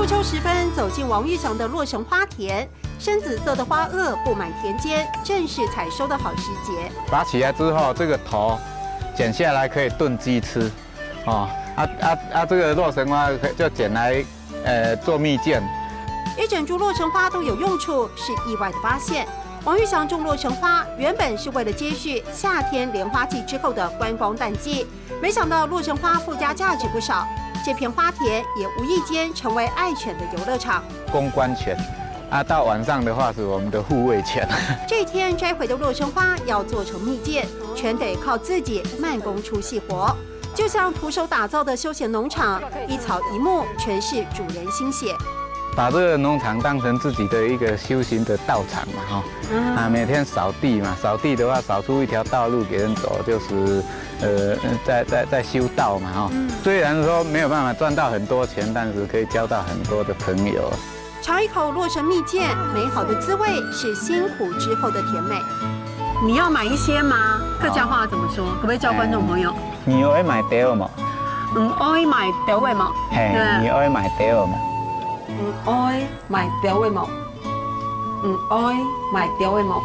秋时分，走进王玉祥的洛神花田，深紫色的花萼布满田间，正是采收的好时节。拔起来之后，这个头剪下来可以炖鸡吃，哦，这个洛神花就剪来做蜜饯。一整株洛神花都有用处，是意外的发现。王玉祥种洛神花原本是为了接续夏天莲花季之后的观光淡季，没想到洛神花附加价值不少。这片花田也无意间成为爱犬的游乐场。公关犬，到晚上的话是我们的护卫犬。这天摘回的洛神花要做成蜜饯，全得靠自己慢工出细活。就像徒手打造的休闲农场，一草一木全是主人心血。把这个农场当成自己的一个修行的道场嘛，哈，每天扫地嘛，扫地的话扫出一条道路给人走，就是在修道嘛，哈。虽然说没有办法赚到很多钱，但是可以交到很多的朋友。尝一口洛神蜜饯，美好的滋味是辛苦之后的甜美。你要买一些吗？客家话怎么说？可不可以教观众朋友？你会买掉吗？爱买掉位吗？嘿，你会买掉吗？愛買掉位冇，愛買掉位冇。